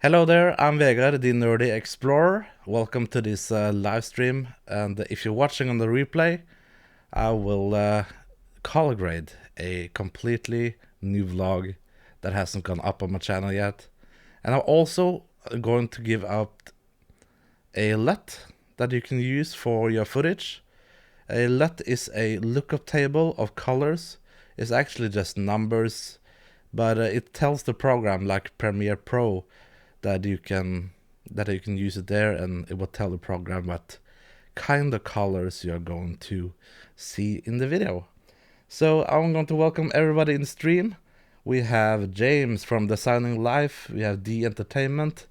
Hello there, I'm Vegard, the Nerdy Explorer. Welcome to this live stream. And if you're watching on the replay, I will color grade a completely new vlog that hasn't gone up on my channel yet. And I'm also going to give out a LUT that you can use for your footage. A LUT is a lookup table of colors. It's actually just numbers, but it tells the program like Premiere Pro that you can use it there, and it will tell the program what kind of colors you're going to see in the video. So I'm going to welcome everybody in the stream. We have James from Designing Life, we have D Entertainment,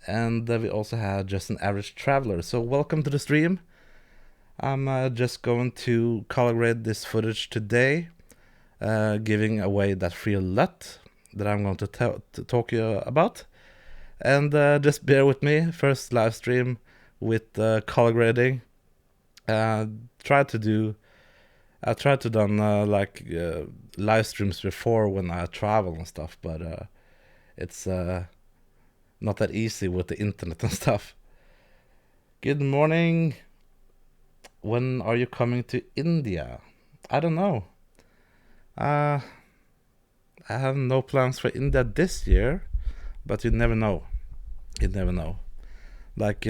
and we also have Just an Average Traveler. So welcome to the stream. I'm just going to color grade this footage today, giving away that free LUT that I'm going to talk you about. And just bear with me. First live stream with color grading. I tried to do live streams before when I travel and stuff, but it's not that easy with the internet and stuff. Good morning. When are you coming to India? I don't know. I have no plans for India this year, but you never know. You never know. Like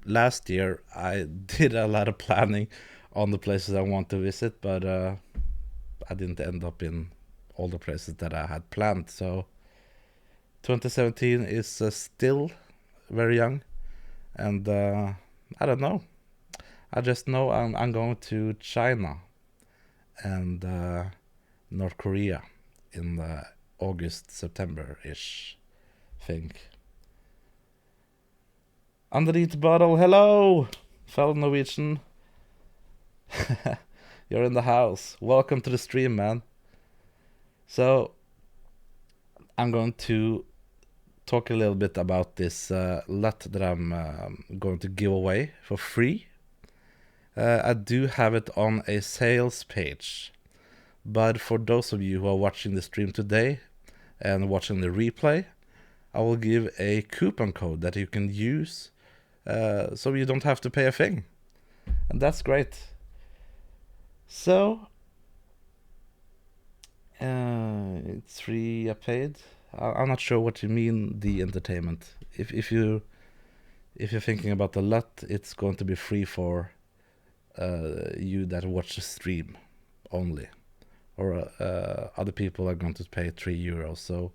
last year, I did a lot of planning on the places I want to visit, but I didn't end up in all the places that I had planned. So 2017 is still very young, and I don't know. I just know I'm going to China and North Korea in August, September-ish, think. Underneath the bottle, hello, fellow Norwegian. You're in the house. Welcome to the stream, man. So, I'm going to talk a little bit about this LUT that I'm going to give away for free. I do have it on a sales page, but for those of you who are watching the stream today and watching the replay, I will give a coupon code that you can use so you don't have to pay a thing. And that's great. So, it's free, paid. I'm not sure what you mean, the entertainment. If you're thinking about the LUT, it's going to be free for you that watch the stream only, or other people are going to pay €3. So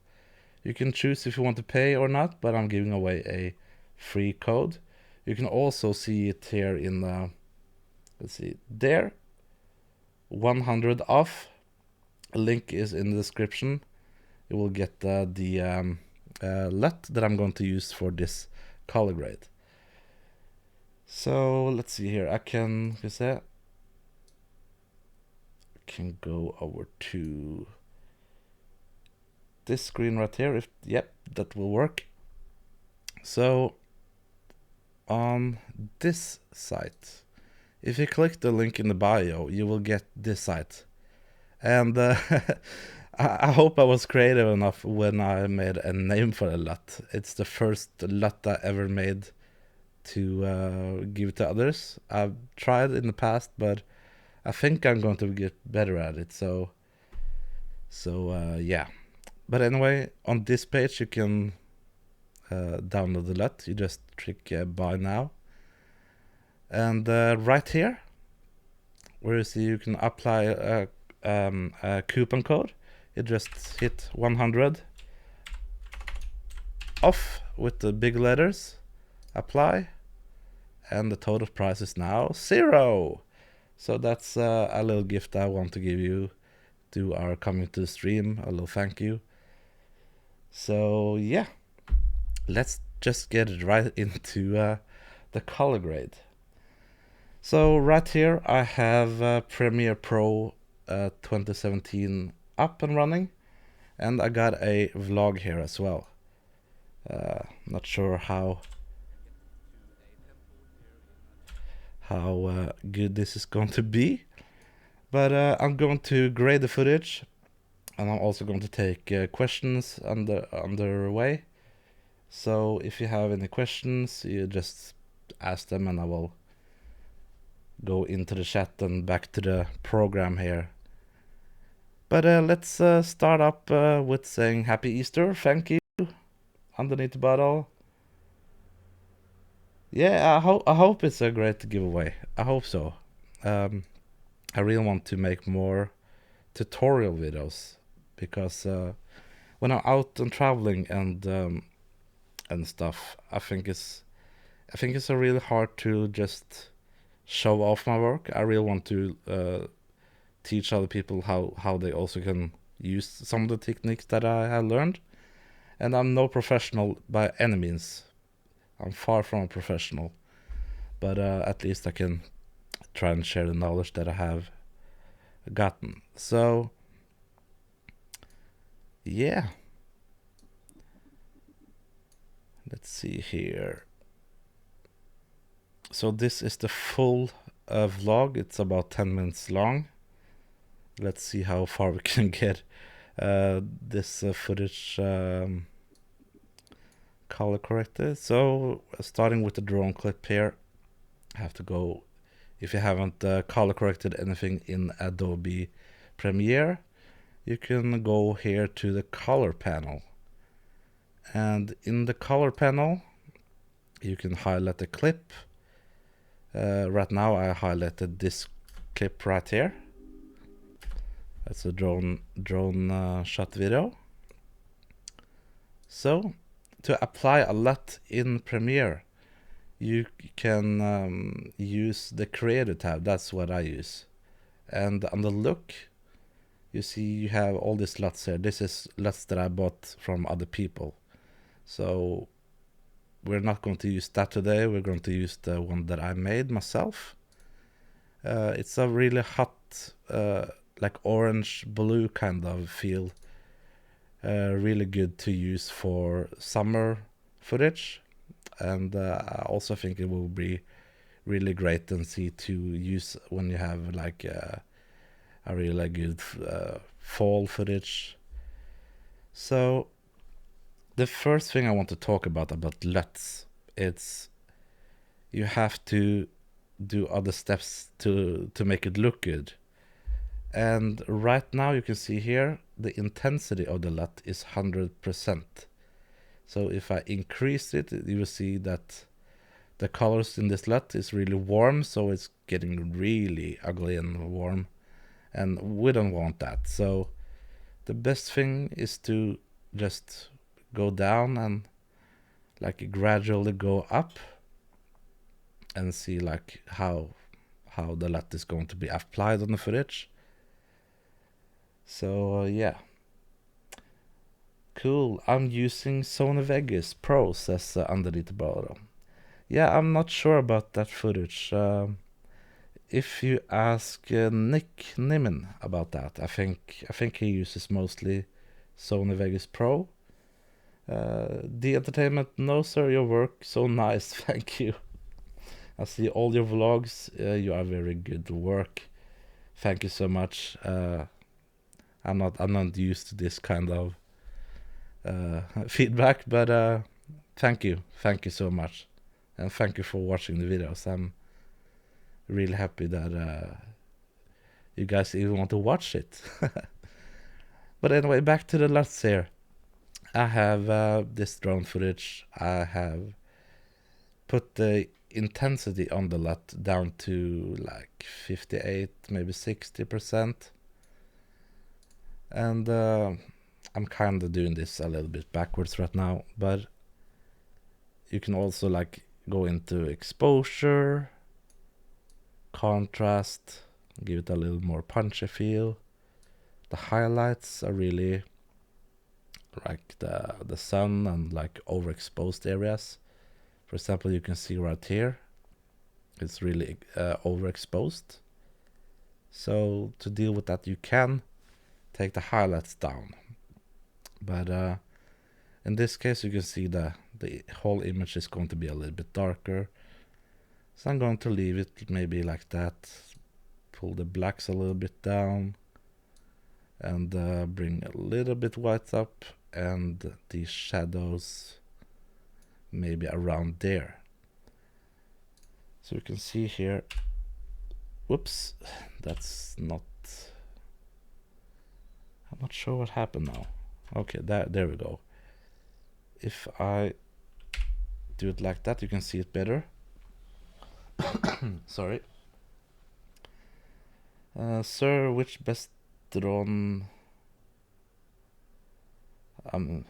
you can choose if you want to pay or not. But I'm giving away a free code. You can also see it here in the, let's see, there, 100 off. A link is in the description. You will get the LUT that I'm going to use for this color grade. So let's see here. I can go over to this screen right here. Yep, that will work. So on this site, if you click the link in the bio, you will get this site. And I hope I was creative enough when I made a name for a LUT. It's the first LUT I ever made to give to others. I've tried in the past, but I think I'm going to get better at it. So yeah. But anyway, on this page you can download the LUT. You just click buy now, and right here where you see you can apply a coupon code, you just hit 100 off with the big letters, apply, and the total price is now 0. So that's a little gift I want to give you to our coming to the stream, a little thank you. So yeah, let's just get right into the color grade. So right here I have Premiere Pro 2017 up and running, and I got a vlog here as well. Not sure how good this is going to be, but I'm going to grade the footage, and I'm also going to take questions underway. So if you have any questions, you just ask them and I will go into the chat and back to the program here. But let's start up with saying Happy Easter. Thank you underneath the bottle. Yeah, I hope it's a great giveaway. I hope so. I really want to make more tutorial videos because when I'm out and traveling and stuff, I think it's really hard to just show off my work. I really want to teach other people how they also can use some of the techniques that I have learned. And I'm no professional by any means. I'm far from a professional, but at least I can try and share the knowledge that I have gotten. So yeah, let's see here. So this is the full vlog. It's about 10 minutes long. Let's see how far we can get this footage color corrected. So starting with the drone clip here, I have to go, if you haven't color corrected anything in Adobe Premiere, you can go here to the color panel. And in the color panel, you can highlight the clip. Right now I highlighted this clip right here. That's a drone shot video. So to apply a LUT in Premiere, you can use the Creator tab. That's what I use. And on the look, you see you have all these LUTs here. This is LUTs that I bought from other people. So we're not going to use that today. We're going to use the one that I made myself. It's a really hot, like orange blue kind of feel. Really good to use for summer footage. And I also think it will be really great and see to use when you have like a really good fall footage. So the first thing I want to talk about LUTs, it's you have to do other steps to make it look good. And right now you can see here the intensity of the LUT is 100%. So if I increase it, you will see that the colors in this LUT is really warm, so it's getting really ugly and warm, and we don't want that. So the best thing is to just go down and like gradually go up and see like how the LUT is going to be applied on the footage. So yeah, cool. I'm using Sony Vegas Pro, says underneath the bottom. Yeah, I'm not sure about that footage. If you ask Nick Niman about that, I think he uses mostly Sony Vegas Pro. The Entertainment, no sir, your work so nice, thank you. I see all your vlogs. You are very good work. Thank you so much. I'm not used to this kind of feedback, but thank you so much, and thank you for watching the videos. I'm really happy that you guys even want to watch it. But anyway, back to the LUTs here. I have this drone footage. I have put the intensity on the LUT down to like 58, maybe 60%. And I'm kind of doing this a little bit backwards right now, but you can also like go into exposure, contrast, give it a little more punchy feel. The highlights are really like the sun and like overexposed areas. For example, you can see right here, it's really overexposed. So to deal with that, you can take the highlights down. But in this case, you can see the whole image is going to be a little bit darker. So I'm going to leave it maybe like that. Pull the blacks a little bit down. And bring a little bit white up. And the shadows maybe around there. So you can see here, whoops, that's not, I'm not sure what happened now. Okay, there we go. If I do it like that, you can see it better. Sorry. Sir, which best drawn? I'm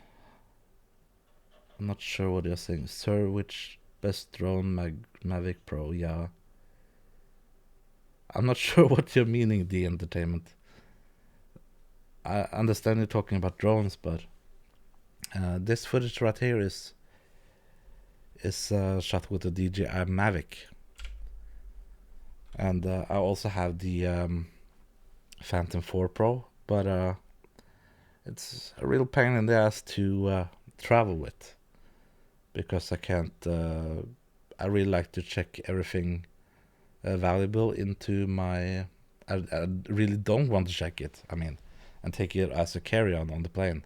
not sure what you're saying. Sir, which best drawn Mavic Pro? Yeah. I'm not sure what you're meaning, the entertainment. I understand you're talking about drones, but this footage right here is shot with the DJI Mavic. And I also have the Phantom 4 Pro, but it's a real pain in the ass to travel with, because I can't, I really like to check everything valuable into my, I really don't want to check it, I mean, and take it as a carry-on the plane.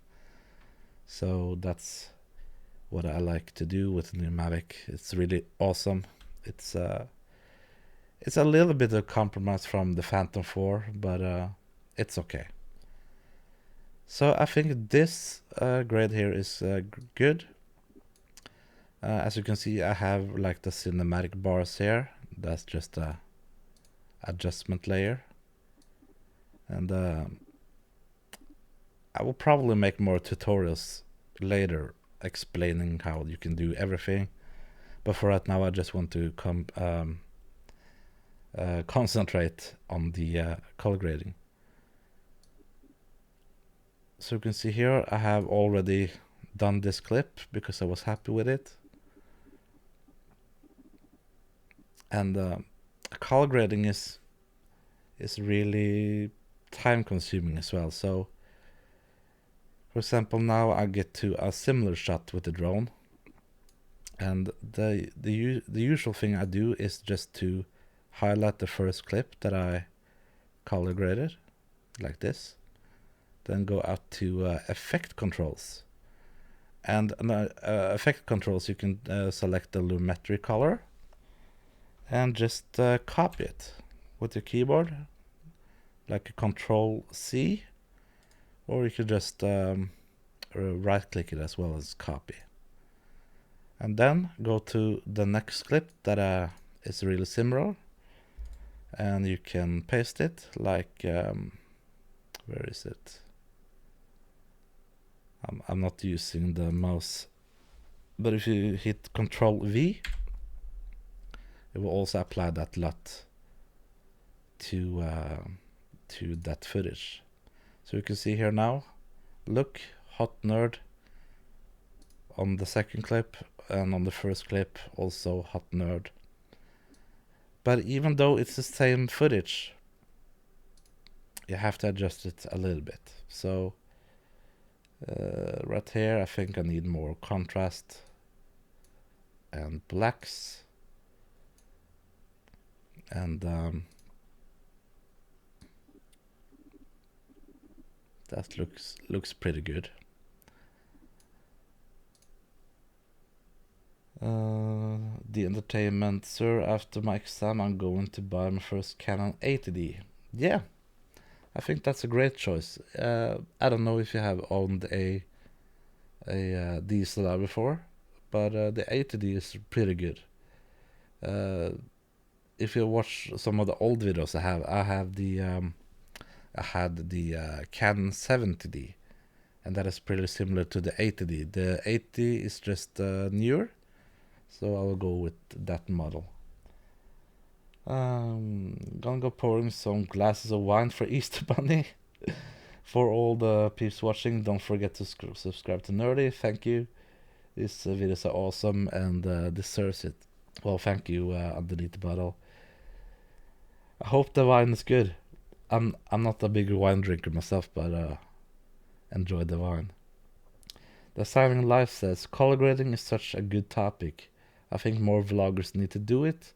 So that's what I like to do with the new Mavic. It's really awesome. It's a little bit of compromise from the Phantom 4, but it's okay. So I think this grade here is good. As you can see, I have like the cinematic bars here. That's just a adjustment layer. And I will probably make more tutorials later explaining how you can do everything. But for right now, I just want to concentrate on the color grading. So you can see here, I have already done this clip because I was happy with it. And color grading is really time consuming as well. So for example, now I get to a similar shot with the drone, and the usual thing I do is just to highlight the first clip that I color graded like this, then go out to effect controls, and effect controls you can select the lumetri color and just copy it with your keyboard, like a Control C, or you could just right click it as well as copy, and then go to the next clip that is really similar, and you can paste it like where is it? I'm not using the mouse, but if you hit Control V, it will also apply that LUT to that footage. So you can see here now, look, hot nerd on the second clip, and on the first clip also hot nerd. But even though it's the same footage, you have to adjust it a little bit. So right here I think I need more contrast and blacks, and that looks pretty good. The entertainment, sir, after my exam I'm going to buy my first Canon 80D. Yeah, I think that's a great choice. I don't know if you have owned a DSLR before, but the 80D is pretty good. If you watch some of the old videos I had the Canon 70D, and that is pretty similar to the 80D. The 80 is just newer, so I will go with that model. Gonna go pouring some glasses of wine for Easter Bunny. For all the peeps watching, don't forget to subscribe to Nerdy. Thank you. These videos are awesome and deserves it. Well, thank you underneath the bottle. I hope the wine is good. I'm not a big wine drinker myself, but enjoy the wine. The Silent Life says, color grading is such a good topic. I think more vloggers need to do it,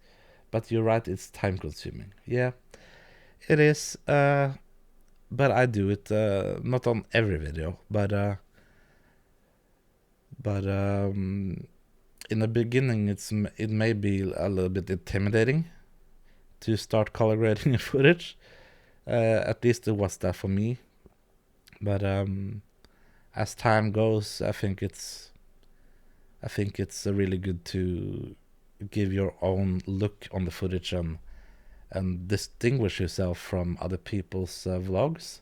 but you're right, it's time consuming. Yeah, it is, but I do it, not on every video, but in the beginning it may be a little bit intimidating to start color grading footage. At least it was that for me. But as time goes, I think it's really good to give your own look on the footage and distinguish yourself from other people's vlogs.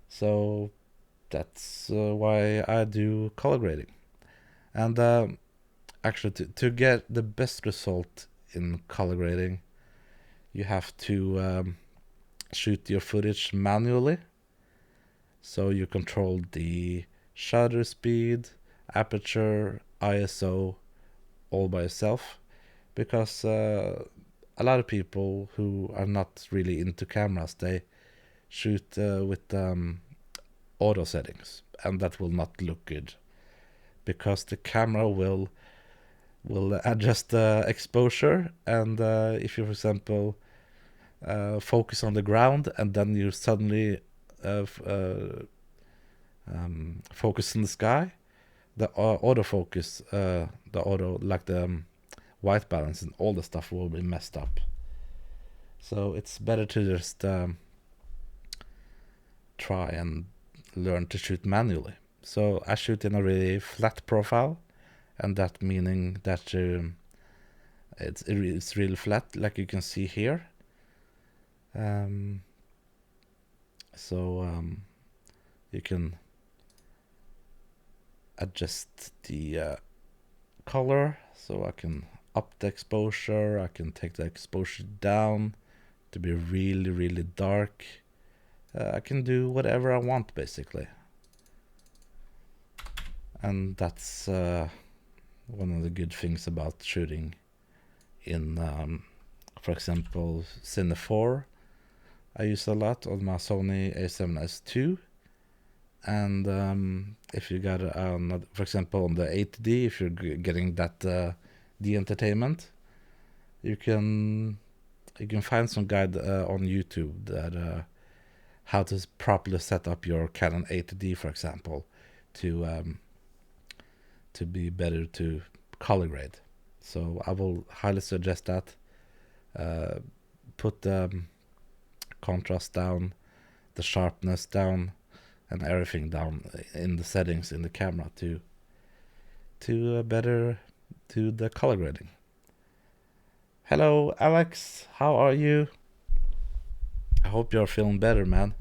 So that's why I do color grading. And actually, to get the best result in color grading, you have to shoot your footage manually. So you control the shutter speed, aperture, ISO, all by yourself. Because a lot of people who are not really into cameras, they shoot with auto settings, and that will not look good. Because the camera will adjust the exposure, and if you, for example, focus on the ground and then you suddenly focus in the sky, the autofocus, the auto, like the white balance and all the stuff will be messed up. So it's better to just try and learn to shoot manually. So I shoot in a really flat profile, and that meaning that it's really flat, like you can see here. So you can adjust the color, so I can up the exposure, I can take the exposure down to be really, really dark. I can do whatever I want, basically. And that's one of the good things about shooting in, for example, Cine 4. I use a lot on my Sony a7S II. And if you got, for example, on the 8D, if you're getting that the entertainment, you can find some guide on YouTube that how to properly set up your Canon 8D, for example, to be better to color grade. So I will highly suggest that. Put the contrast down, the sharpness down, and everything down in the settings in the camera to better do the color grading. Hello, Alex. How are you? I hope you're feeling better, man.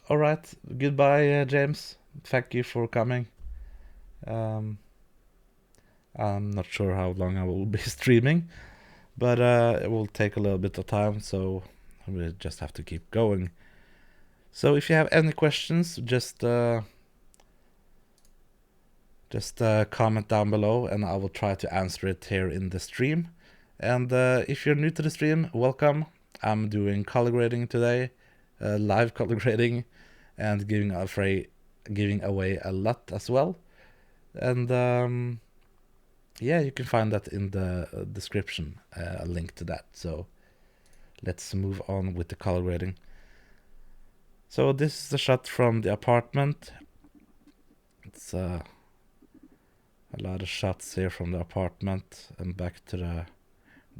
All right. Goodbye, James. Thank you for coming. I'm not sure how long I will be streaming, but it will take a little bit of time, so we just have to keep going. So if you have any questions, just comment down below, and I will try to answer it here in the stream. And if you're new to the stream, welcome. I'm doing color grading today, live color grading, and giving away a lot as well. And yeah, you can find that in the description, a link to that. So let's move on with the color grading. So this is the shot from the apartment. It's a lot of shots here from the apartment, and back to the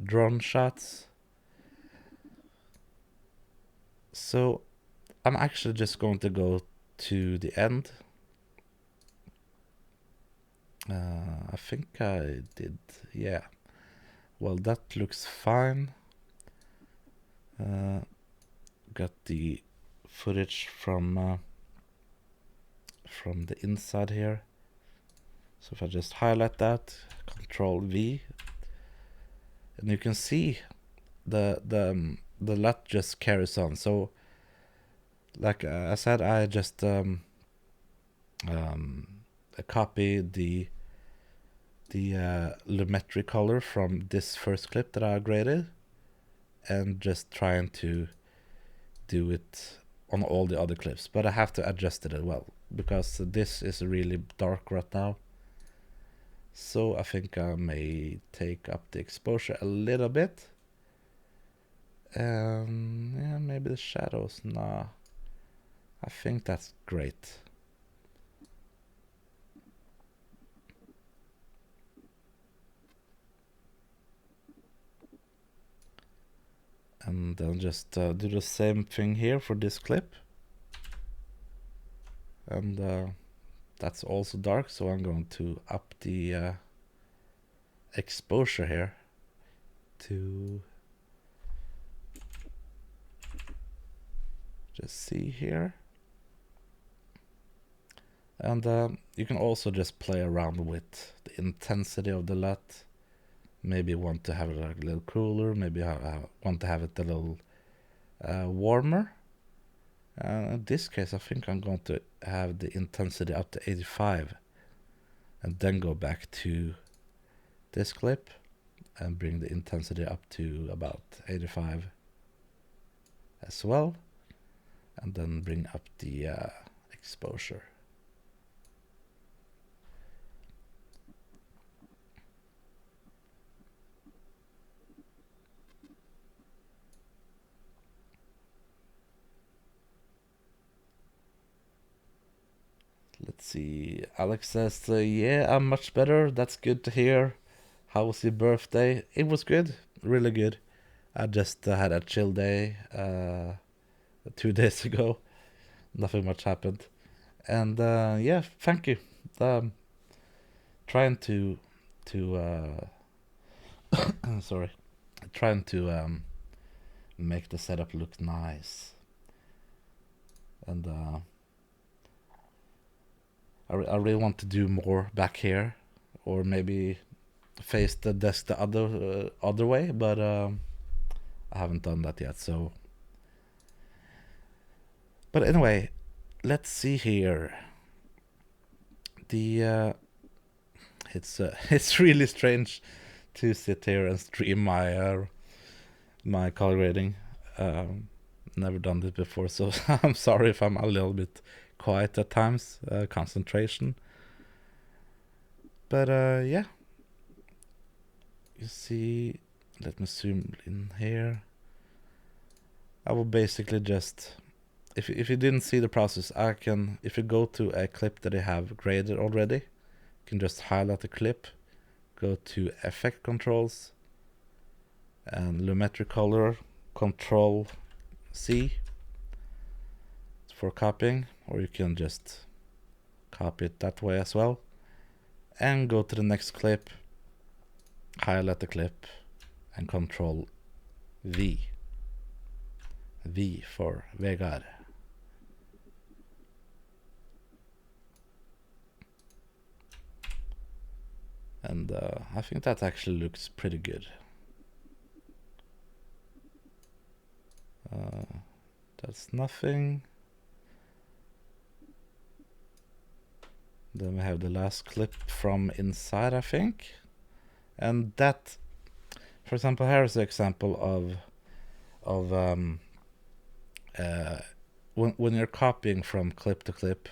drone shots. So I'm actually just going to go to the end. I think I did, yeah. Well, that looks fine. Got the footage from the inside here. So if I just highlight that, Control V, and you can see the LUT just carries on. So like I said, I just copied the lumetri color from this first clip that I graded, and just trying to do it on all the other clips. But I have to adjust it as well, because this is really dark right now. So I think I may take up the exposure a little bit. And yeah, maybe the shadows. Nah, I think that's great. And then just do the same thing here for this clip. And that's also dark, so I'm going to up the exposure here to just see here. And you can also just play around with the intensity of the LUT. Maybe want to have it a little cooler, maybe want to have it a little warmer. In this case, I think I'm going to have the intensity up to 85 and then go back to this clip and bring the intensity up to about 85 as well, and then bring up the exposure. Let's see. Alex says, yeah, I'm much better. That's good to hear. How was your birthday? It was good. Really good. I just had a chill day 2 days ago. Nothing much happened. And yeah, thank you. Trying to sorry. Trying to make the setup look nice. And I really want to do more back here, or maybe face the desk the other way, but I haven't done that yet. So, but anyway, let's see here. The it's really strange to sit here and stream my color grading. Never done this before, so I'm sorry if I'm a little bit quiet at times, concentration. But yeah, you see, let me zoom in here. I will basically just, if you didn't see the process, I can, if you go to a clip that I have graded already, you can just highlight the clip, go to effect controls, and lumetri color, control C for copying, or you can just copy it that way as well, and go to the next clip, highlight the clip, and control V for Vegard. And I think that actually looks pretty good. That's nothing. Then we have the last clip from inside, I think. And that, for example, here is an example of when you're copying from clip to clip,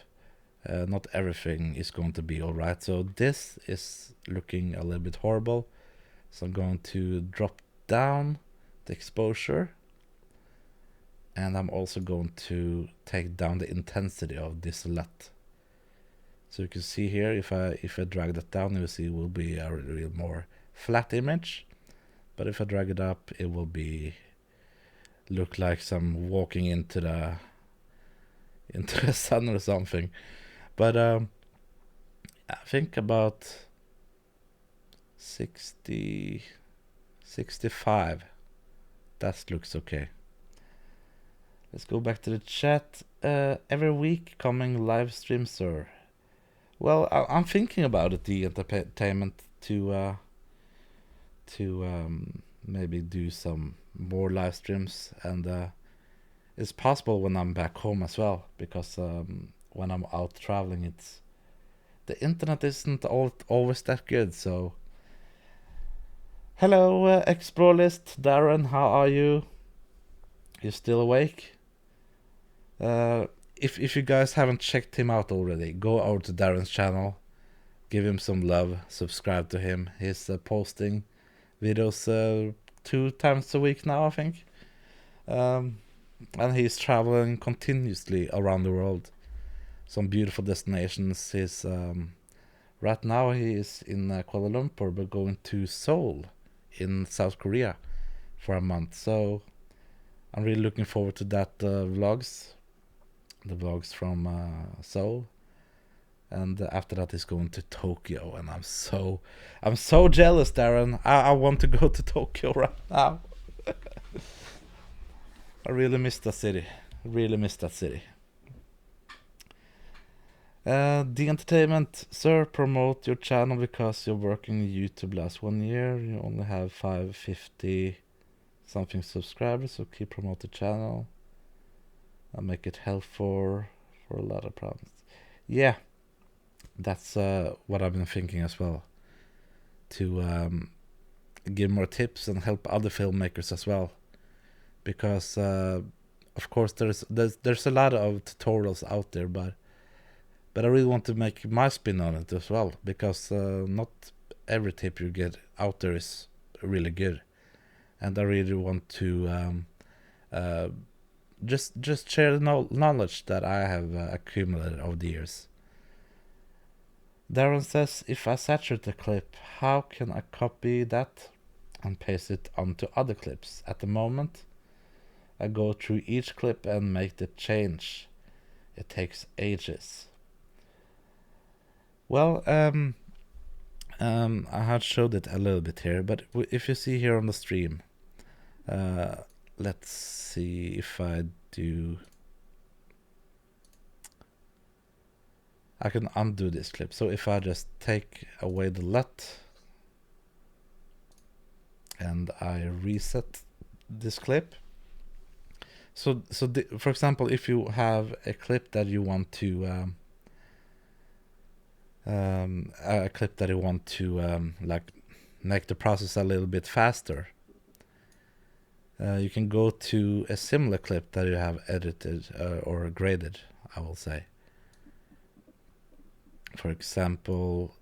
not everything is going to be alright. So this is looking a little bit horrible. So I'm going to drop down the exposure, and I'm also going to take down the intensity of this LUT. So you can see here, if I drag that down, you'll see it will be a real more flat image. But if I drag it up, it will look like some walking into the sun or something. But I think about 60, 65. That looks okay. Let's go back to the chat. Every week coming live stream, sir. Well, I'm thinking about it, the entertainment, to maybe do some more live streams, and it's possible when I'm back home as well, because when I'm out traveling, the internet isn't always that good. So, hello, Explore List, Darren, how are you? You still awake? If you guys haven't checked him out already, go over to Darren's channel, give him some love, subscribe to him. He's posting videos 2 times a week now, I think. And he's traveling continuously around the world. Some beautiful destinations. He's right now he is in Kuala Lumpur, but going to Seoul in South Korea for a month. So I'm really looking forward to that vlogs, the vlogs from Seoul, and after that is going to Tokyo, and I'm so jealous, Darren. I want to go to Tokyo right now. I really miss that city. Really miss that city. The entertainment, sir, promote your channel because you're working in YouTube last 1 year. You only have 550 something subscribers, so keep promote the channel. I'll make it helpful for a lot of problems. Yeah, that's what I've been thinking as well. To give more tips and help other filmmakers as well, because of course there's a lot of tutorials out there, but I really want to make my spin on it as well, because not every tip you get out there is really good, and I really want to just share the knowledge that I have accumulated over the years. Darren says, if I saturate the clip, how can I copy that and paste it onto other clips? At the moment, I go through each clip and make the change. It takes ages. Well, I had showed it a little bit here, but if you see here on the stream, let's see if I do. I can undo this clip. So if I just take away the LUT and I reset this clip. So for example, if you have a clip that you want to like make the process a little bit faster, you can go to a similar clip that you have edited or graded, I will say. For example,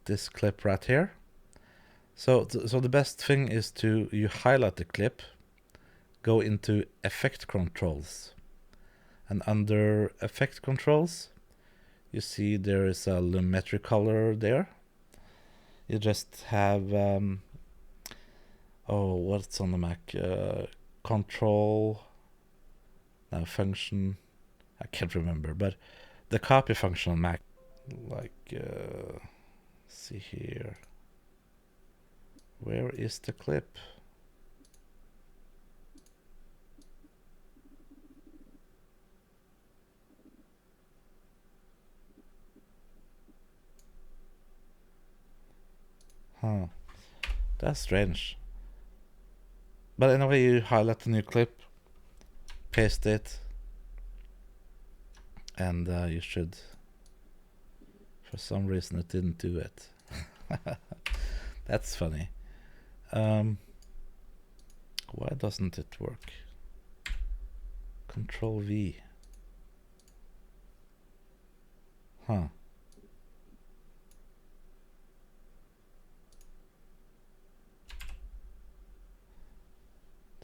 this clip right here. So the best thing is you highlight the clip, go into effect controls, and under effect controls, you see there is a lumetri color there. You just have what's on the Mac? Control function. I can't remember, but the copy function on Mac, like see here, where is the clip? Huh, that's strange. But anyway, you highlight the new clip, paste it, and you should. For some reason, it didn't do it. That's funny. Why doesn't it work? Control V. Huh.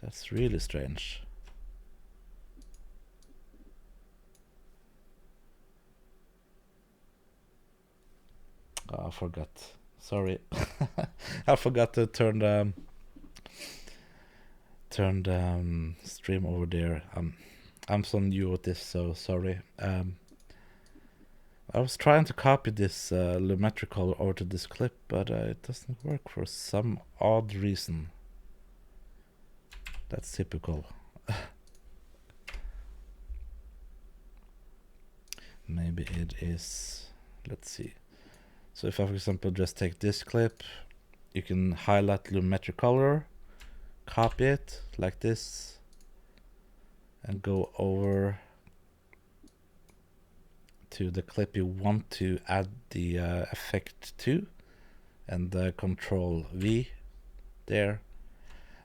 That's really strange. Oh, I forgot. Sorry. I forgot to turn the stream over there. I'm so new at this, so sorry. I was trying to copy this lumetri color over to this clip, but it doesn't work for some odd reason. That's typical. Maybe it is. Let's see. So if I, for example, just take this clip, you can highlight lumetri color, copy it like this, and go over to the clip you want to add the effect to, and Control V there.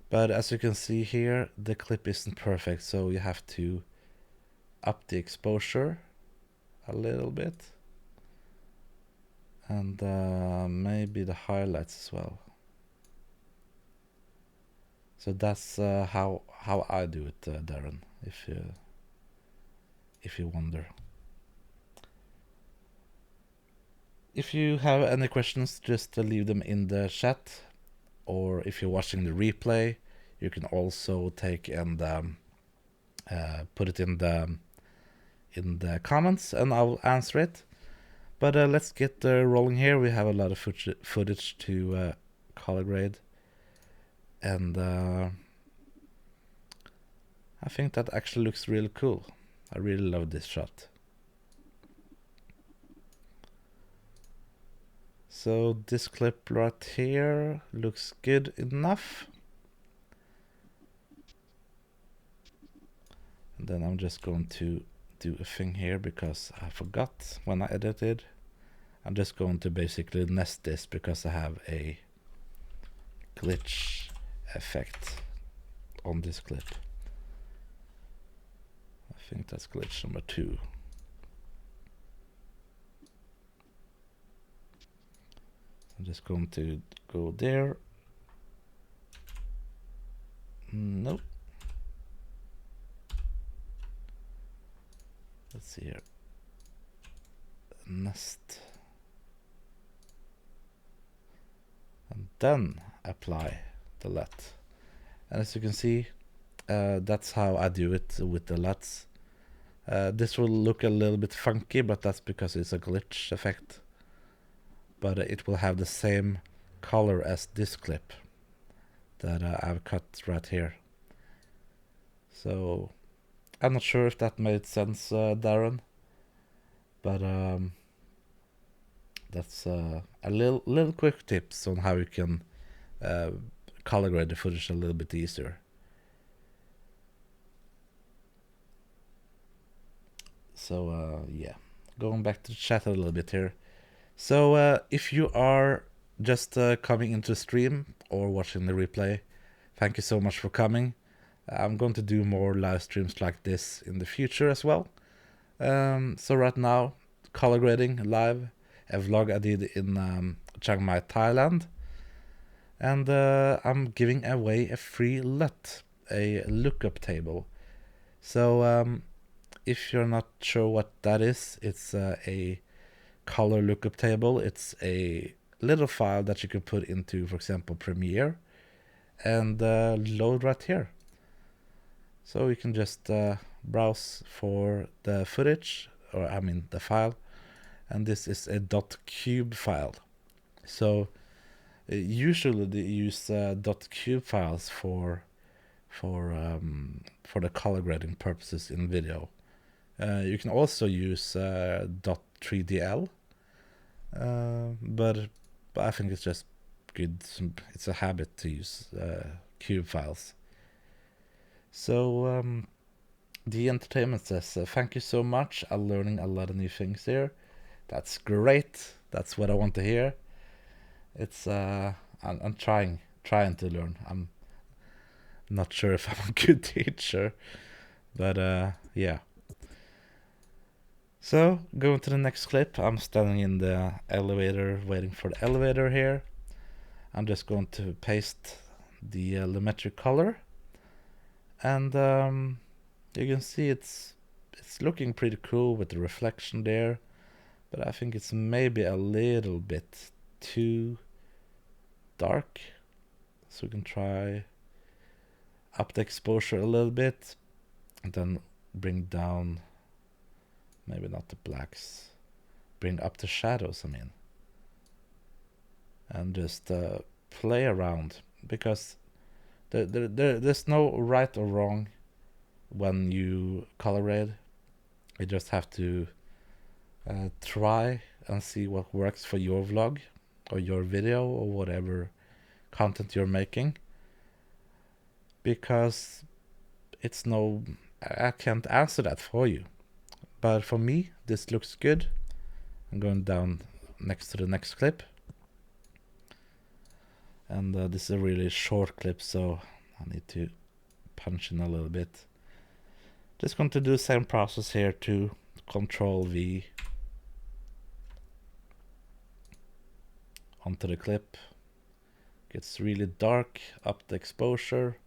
But as you can see here, the clip isn't perfect, so you have to up the exposure a little bit, and maybe the highlights as well. So that's how I do it, Darren, if you wonder. If you have any questions, just leave them in the chat, or if you're watching the replay, you can also take and put it in the comments, and I will answer it. But let's get rolling here. We have a lot of footage to color grade, and I think that actually looks really cool. I really love this shot. So this clip right here looks good enough. And then I'm just going to do a thing here because I forgot when I edited. I'm just going to basically nest this because I have a glitch effect on this clip. I think that's glitch number 2. I'm just going to go there. Nope. Let's see here. Nest. And then apply the LUT. And as you can see, that's how I do it with the LUTs. This will look a little bit funky, but that's because it's a glitch effect. But it will have the same color as this clip that I've cut right here. So I'm not sure if that made sense, Darren, but that's a little quick tips on how you can color grade the footage a little bit easier. So yeah, going back to the chat a little bit here. So if you are just coming into the stream or watching the replay, thank you so much for coming. I'm going to do more live streams like this in the future as well. So right now, color grading live, a vlog I did in Chiang Mai, Thailand. And I'm giving away a free LUT, a lookup table. So if you're not sure what that is, it's a color lookup table. It's a little file that you can put into, for example, Premiere, and load right here. So you can just browse for the footage, or I mean the file, and this is a .cube file. So usually they use .cube files for the color grading purposes in video. You can also use .3dl, but I think it's just good. It's a habit to use cube files. So the entertainment says, thank you so much. I'm learning a lot of new things here. That's great. That's what I want to hear. It's I'm trying to learn. I'm not sure if I'm a good teacher, but yeah. So going to the next clip, I'm standing in the elevator waiting for the elevator here. I'm just going to paste the lumetric color, and you can see it's looking pretty cool with the reflection there, but I think it's maybe a little bit too dark. So we can try up the exposure a little bit, and then bring down, maybe not the blacks, bring up the shadows, I mean, and just play around, because there's no right or wrong when you color grade. You just have to try and see what works for your vlog or your video or whatever content you're making, because I can't answer that for you. But for me, this looks good. I'm going down next to the next clip. And this is a really short clip, so I need to punch in a little bit. Just going to do the same process here to Control V onto the clip. Gets really dark, up the exposure.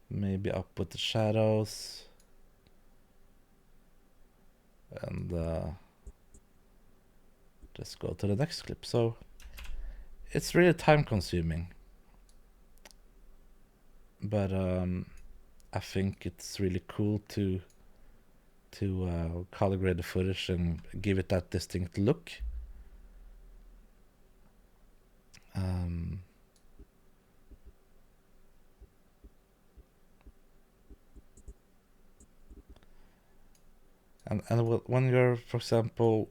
Maybe up with the shadows. And just go to the next clip. So it's really time consuming. but I think it's really cool to color grade the footage and give it that distinct look. Um, and when you're, for example,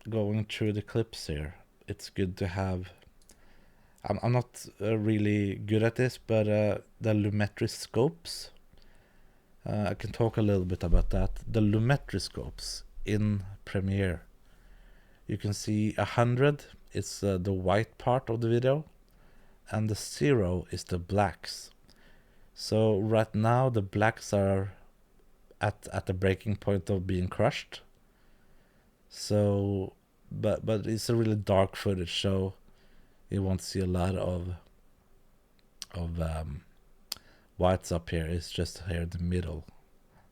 going through the clips here, it's good to have. I'm not really good at this, but the lumetri scopes. I can talk a little bit about that. The lumetri scopes in Premiere. You can see 100 is the white part of the video, and the 0 is the blacks. So right now the blacks are at the breaking point of being crushed. So, but it's a really dark footage, so you won't see a lot of whites up here. It's just here in the middle,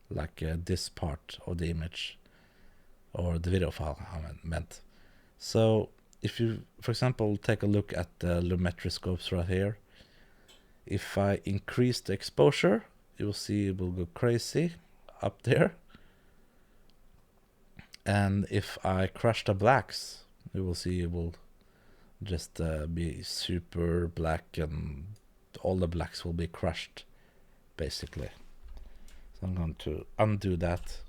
like this part of the image or the video file I meant. So if you, for example, take a look at the lumetri scopes right here, if I increase the exposure, you will see it will go crazy up there. And if I crush the blacks, you will see it will just be super black, and all the blacks will be crushed, basically. So I'm going to undo that.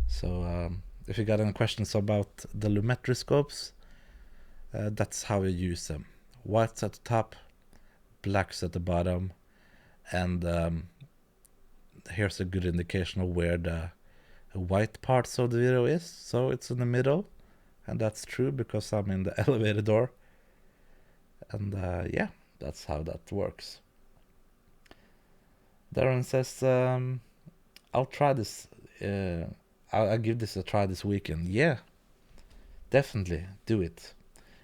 So if you got any questions about the lumetri scopes, that's how you use them. Whites at the top, blacks at the bottom, and here's a good indication of where the white parts of the video is. So it's in the middle, and that's true because I'm in the elevator door. And yeah, that's how that works. Darren says, I'll try this. I'll give this a try this weekend. Yeah, definitely do it.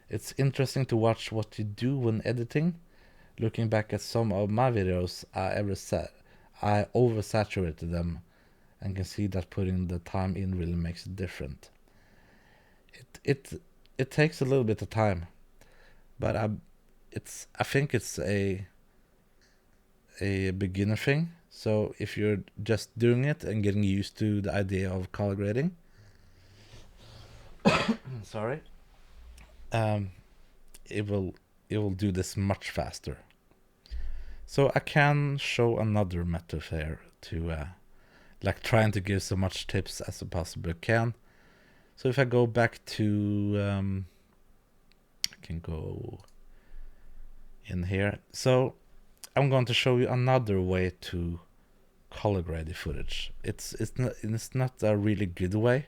It's interesting to watch what you do when editing. Looking back at some of my videos I oversaturated them, and can see that putting the time in really makes it different. It takes a little bit of time, but I think it's a beginner thing. So if you're just doing it and getting used to the idea of color grading, sorry, it will do this much faster. So I can show another method here to like trying to give so much tips as I possibly can. So if I go back to I can go in here. So I'm going to show you another way to color grade the footage. It's not a really good way,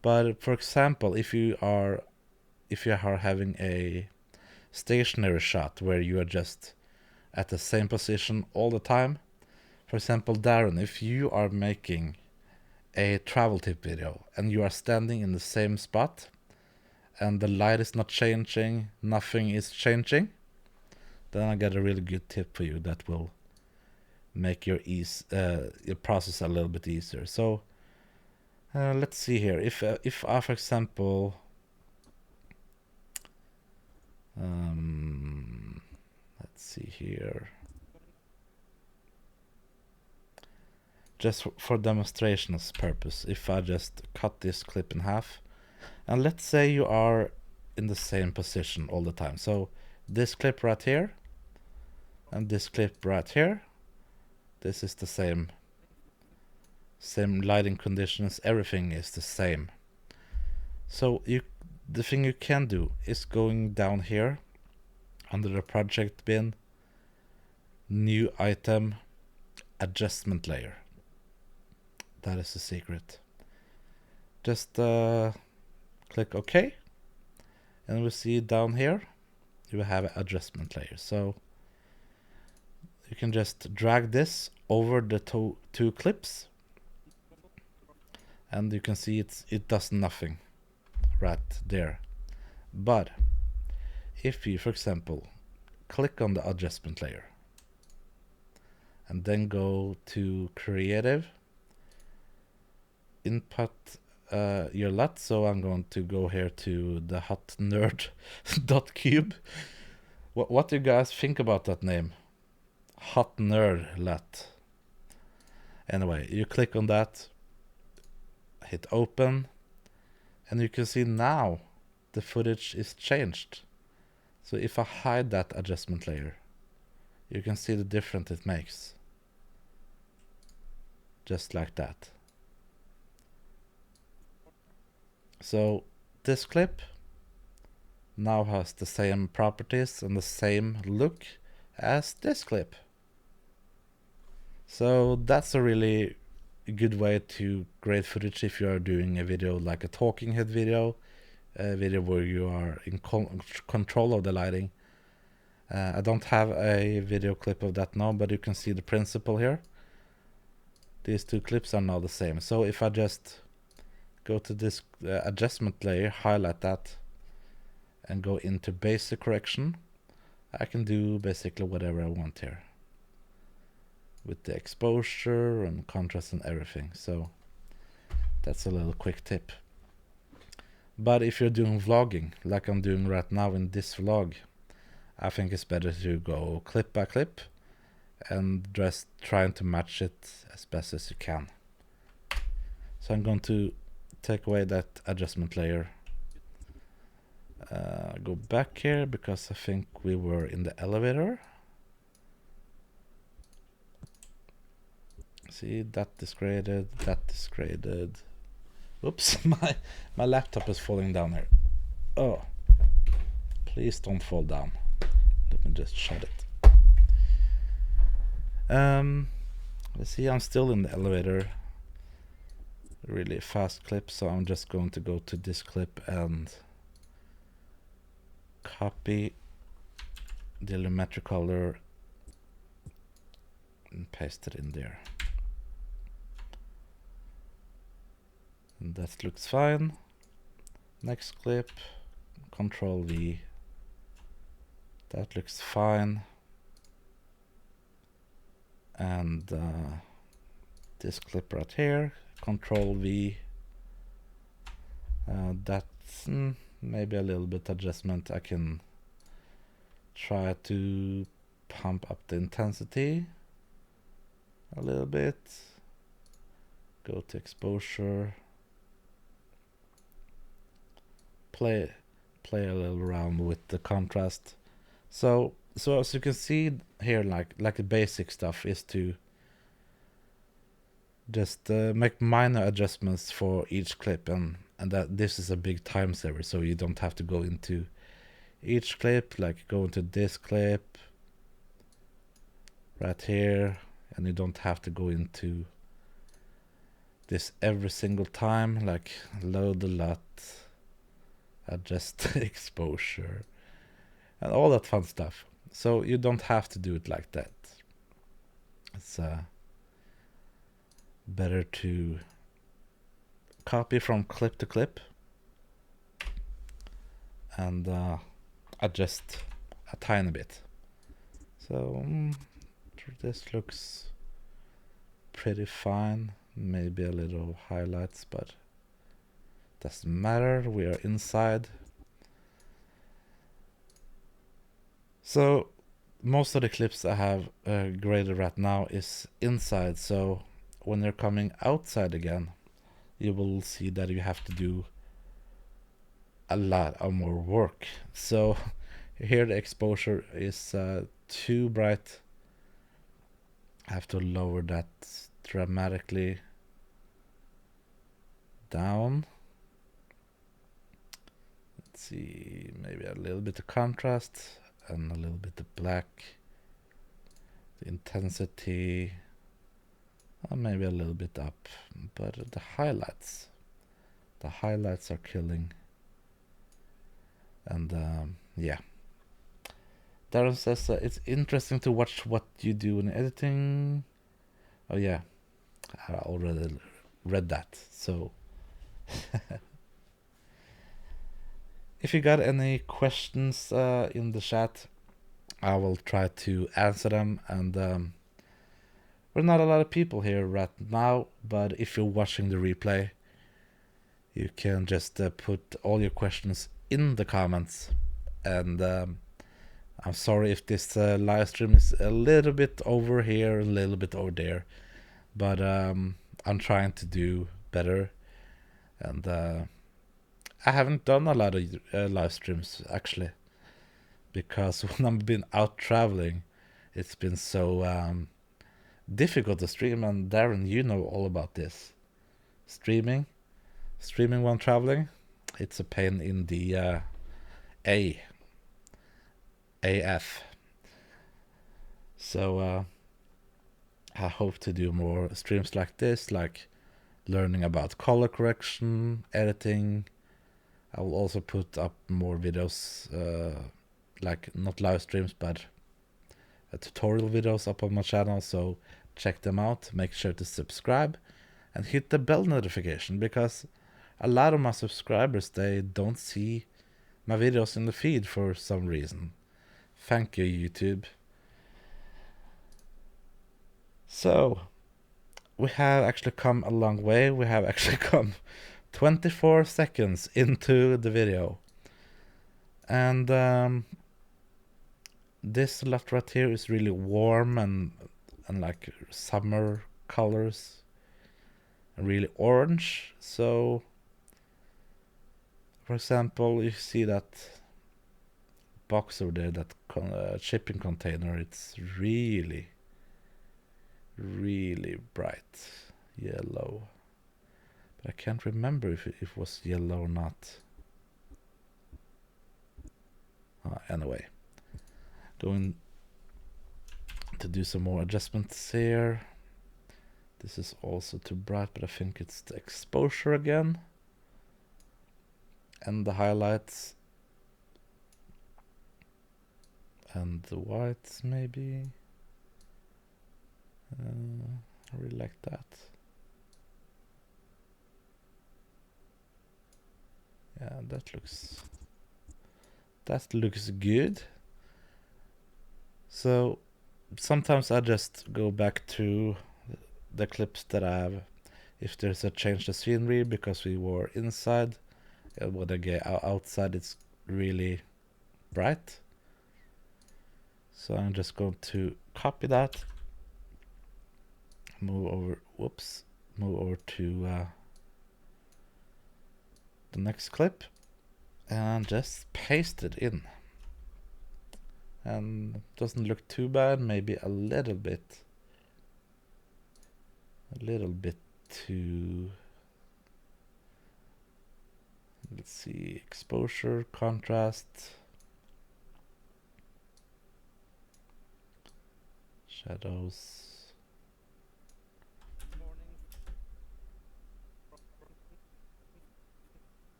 but for example, if you are having a stationary shot where you are just at the same position all the time. For example, Darren, if you are making a travel tip video and you are standing in the same spot and the light is not changing, nothing is changing, then I got a really good tip for you that will make your process a little bit easier. So let's see here. If I, for example, let's see here. Just for demonstration's purpose, if I just cut this clip in half, and let's say you are in the same position all the time. So this clip right here, and this clip right here, this is the same lighting conditions, everything is the same. So the thing you can do is going down here under the project bin, new item, adjustment layer. That is the secret. Just click OK, and we see down here you have an adjustment layer. So you can just drag this over the two clips, and you can see it does nothing right there. But if you, for example, click on the adjustment layer and then go to creative, input your LUT. So I'm going to go here to the hot nerd.cube, What do you guys think about that name? Hot Nerd Lut. Anyway, you click on that, hit open, and you can see now the footage is changed. So if I hide that adjustment layer, you can see the difference it makes. Just like that. So this clip now has the same properties and the same look as this clip. So that's a really good way to grade footage if you are doing a video like a talking head video, a video where you are in control of the lighting. I don't have a video clip of that now, but you can see the principle here. These two clips are now the same. So if I just go to this adjustment layer, highlight that, and go into basic correction, I can do basically whatever I want here with the exposure and contrast and everything. So that's a little quick tip. But if you're doing vlogging like I'm doing right now in this vlog, I think it's better to go clip by clip and just trying to match it as best as you can. So I'm going to take away that adjustment layer. Go back here because I think we were in the elevator. See, that is graded, that is graded. Oops, my laptop is falling down here. Oh, please don't fall down. Let me just shut it. Let's see, I'm still in the elevator. Really fast clip, so I'm just going to go to this clip and copy the lumetri color and paste it in there. And that looks fine. Next clip, Control V. That looks fine. And this clip right here, Control V. That's maybe a little bit adjustment. I can try to pump up the intensity a little bit. Go to exposure. Play a little around with the contrast. So as you can see here, like the basic stuff is to just make minor adjustments for each clip, and that this is a big time saver, so you don't have to go into each clip, like go into this clip right here, and you don't have to go into this every single time, like load the LUT, adjust the exposure, and all that fun stuff. So you don't have to do it like that. It's better to copy from clip to clip and adjust a tiny bit. So this looks pretty fine. Maybe a little highlights, but doesn't matter. We are inside. So most of the clips I have graded right now is inside. So when they're coming outside again, you will see that you have to do a lot of more work. So here the exposure is too bright. I have to lower that dramatically down. Let's see, maybe a little bit of contrast and a little bit of black. The intensity, maybe a little bit up, but the highlights are killing. And yeah, Darren says it's interesting to watch what you do in editing. Oh yeah, I already read that. So if you got any questions in the chat, I will try to answer them. And we're not a lot of people here right now, but if you're watching the replay, you can just put all your questions in the comments, and I'm sorry if this live stream is a little bit over here, a little bit over there, but I'm trying to do better, and I haven't done a lot of live streams actually, because when I've been out traveling, it's been so difficult to stream. And Darren, you know all about this. Streaming while traveling, it's a pain in the AF. So I hope to do more streams like this, like learning about color correction, editing. I will also put up more videos, like not live streams, but tutorial videos up on my channel, so check them out. Make sure to subscribe and hit the bell notification, because a lot of my subscribers, they don't see my videos in the feed for some reason. Thank you, YouTube. So we have actually come a long way. We have actually come 24 seconds into the video, and this lot right here is really warm and like summer colors, and really orange. So for example, you see that box over there, that shipping container, it's really bright yellow, but I can't remember if it was yellow or not. Anyway, going to do some more adjustments here. This is also too bright, but I think it's the exposure again, and the highlights, and the whites maybe. I really like that. Yeah, that looks good. So sometimes I just go back to the clips that I have. If there's a change the scenery because we were inside, and when I get outside, it's really bright. So I'm just going to copy that, move over to the next clip, and just paste it in. And it doesn't look too bad, maybe a little bit too, let's see, exposure, contrast, shadows.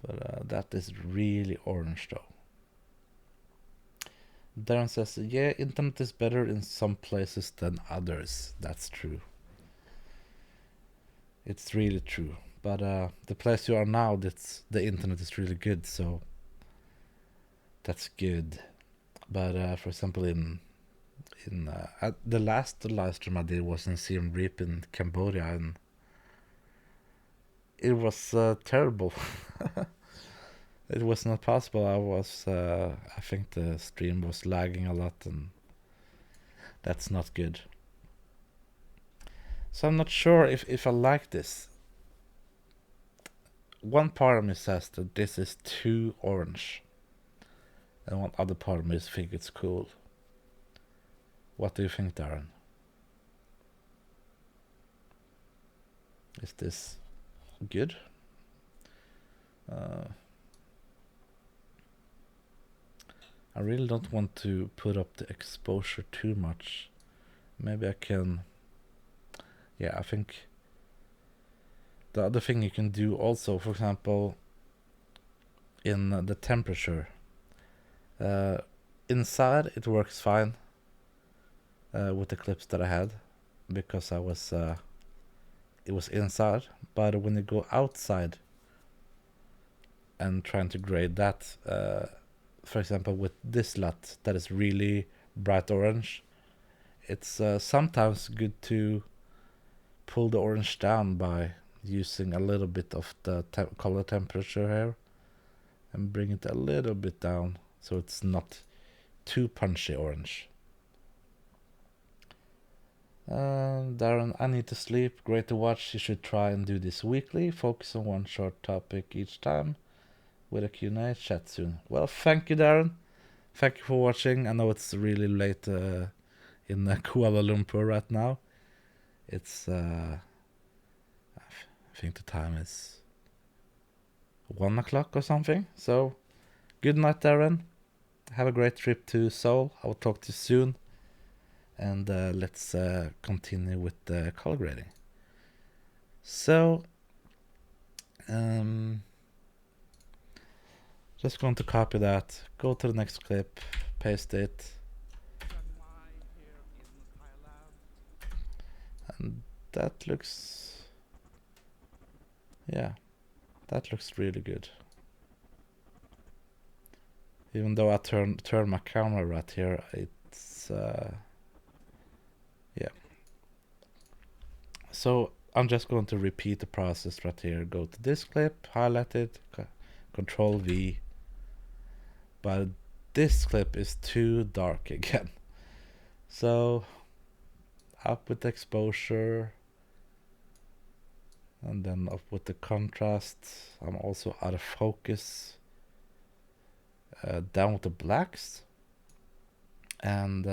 But that is really orange though. Darren says, yeah, internet is better in some places than others. That's true. It's really true. But the place you are now, the internet is really good, so that's good. But for example, in the last live stream I did was in Siem Reap in Cambodia, and it was terrible. It was not possible. I think the stream was lagging a lot, and that's not good. So I'm not sure if I like this. One part of me says that this is too orange, and one other part of me thinks it's cool. What do you think, Darren? Is this good? I really don't want to put up the exposure too much. Maybe I can. Yeah, I think the other thing you can do also, for example, in the temperature. Inside it works fine with the clips that I had, because it was inside. But when you go outside and trying to grade that, for example, with this LUT that is really bright orange, it's sometimes good to pull the orange down by using a little bit of the color temperature here, and bring it a little bit down so it's not too punchy orange. Darren, I need to sleep. Great to watch. You should try and do this weekly. Focus on one short topic each time with a Q&A. Chat soon. Well, thank you, Darren. Thank you for watching. I know it's really late in Kuala Lumpur right now. It's I think the time is 1 o'clock or something. So good night, Darren. Have a great trip to Seoul. I will talk to you soon. And let's continue with the color grading. So, just going to copy that, go to the next clip, paste it, and that looks, yeah, that looks really good. Even though I turn my camera right here, it's yeah. So I'm just going to repeat the process right here. Go to this clip, highlight it, Control V. But this clip is too dark again. So up with the exposure, and then up with the contrast. I'm also out of focus. Down with the blacks, and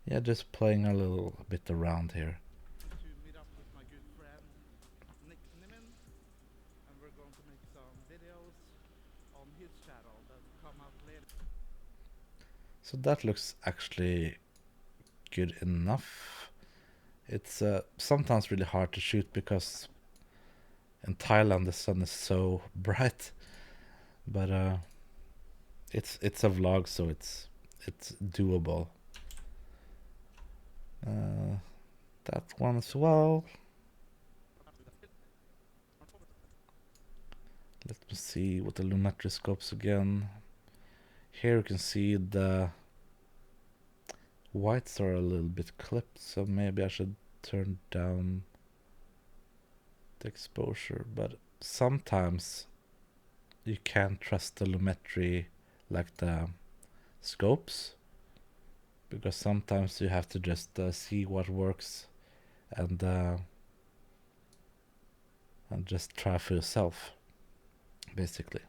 yeah, just playing a little bit around here. To meet up with my good friend Nick Nimin, and we're going to make some videos on his channel that come out later. So that looks actually good enough. It's sometimes really hard to shoot because in Thailand the sun is so bright, but it's a vlog, so it's doable. That one as well. Let me see with the lumetri scopes again. Here you can see the whites are a little bit clipped, so maybe I should turn down the exposure, but sometimes you can't trust the lumetri like the scopes, because sometimes you have to just see what works and just try for yourself, basically.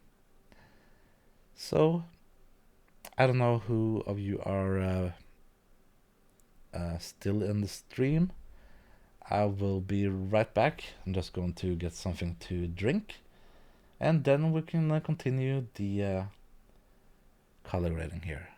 So I don't know who of you are still in the stream. I will be right back. I'm just going to get something to drink, and then we can continue the color grading here.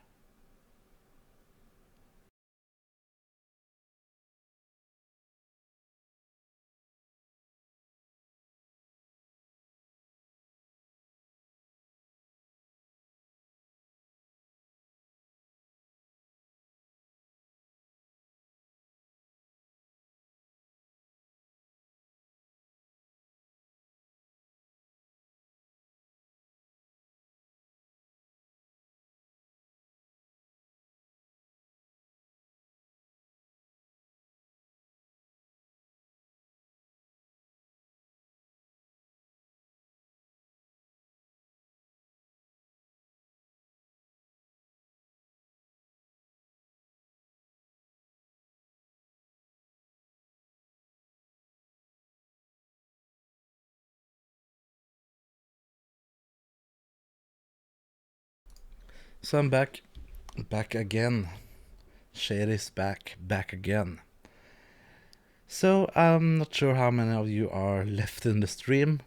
So I'm back again. Shade is back again. So I'm not sure how many of you are left in the stream,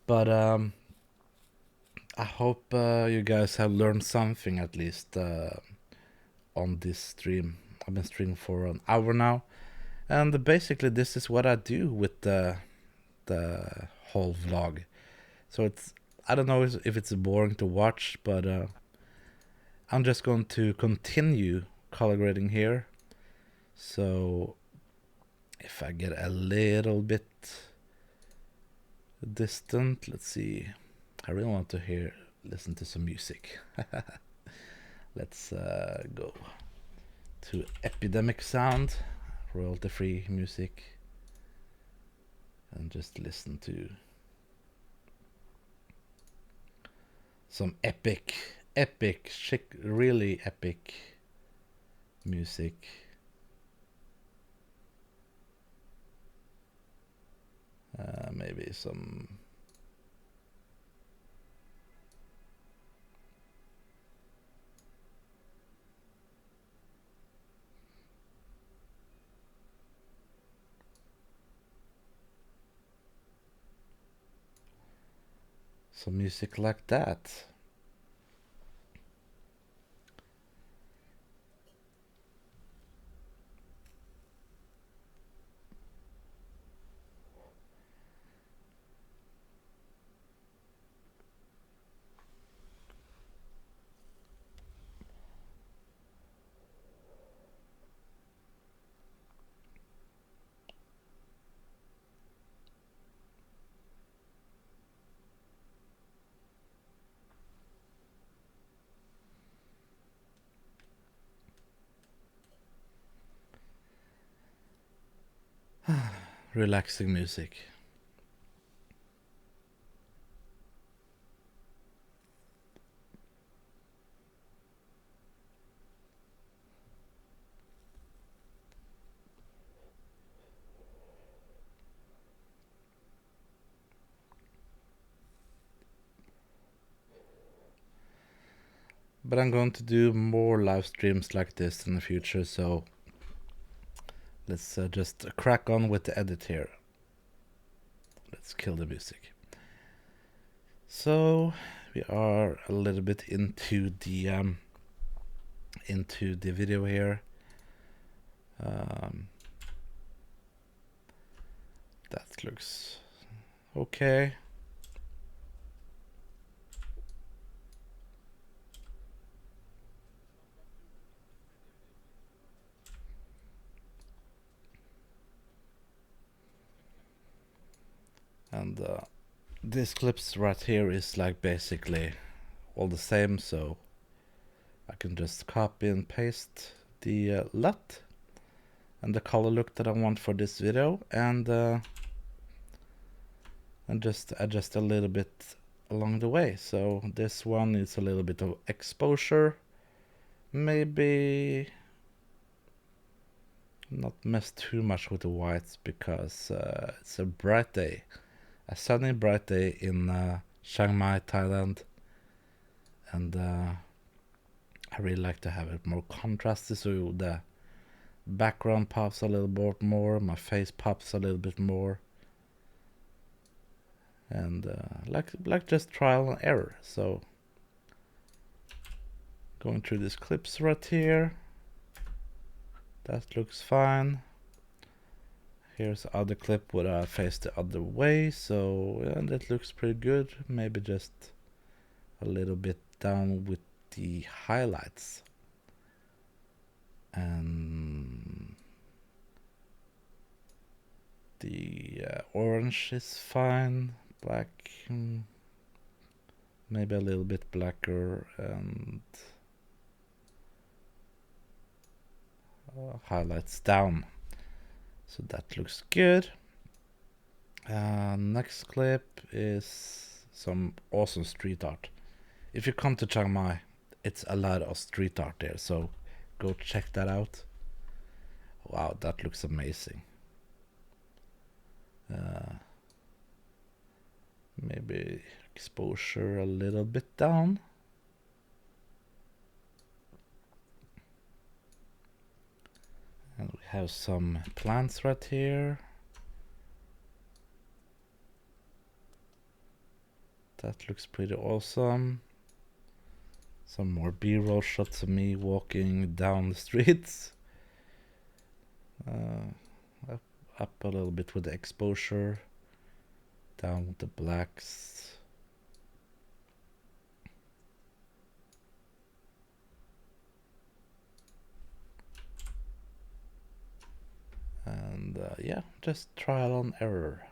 but I hope you guys have learned something at least on this stream. I've been streaming for an hour now, and basically this is what I do with the whole vlog. So it's, I don't know if it's boring to watch, but I'm just going to continue color grading here. So if I get a little bit distant, let's see. I really want to listen to some music. Let's go to Epidemic Sound, royalty-free music, and just listen to some epic, chic, really epic music. Maybe some music like that. Relaxing music. But I'm going to do more live streams like this in the future, so let's just crack on with the edit here. Let's kill the music. So we are a little bit into the video here. That looks okay. And this clips right here is like basically all the same, so I can just copy and paste the LUT and the color look that I want for this video, and just adjust a little bit along the way. So this one is a little bit of exposure, maybe not mess too much with the whites because it's a bright day, a sunny bright day in Chiang Mai, Thailand, and I really like to have it more contrasty, so the background pops a little bit more, my face pops a little bit more, and like just trial and error. So going through these clips right here, that looks fine. Here's the other clip where I face the other way, so yeah, that looks pretty good. Maybe just a little bit down with the highlights, and the orange is fine. Black, maybe a little bit blacker, and highlights down. So that looks good. Next clip is some awesome street art. If you come to Chiang Mai, it's a lot of street art there, so go check that out. Wow, that looks amazing. Maybe exposure a little bit down. And we have some plants right here. That looks pretty awesome. Some more B-roll shots of me walking down the streets. Up a little bit with the exposure. Down with the blacks. And yeah, just trial and error.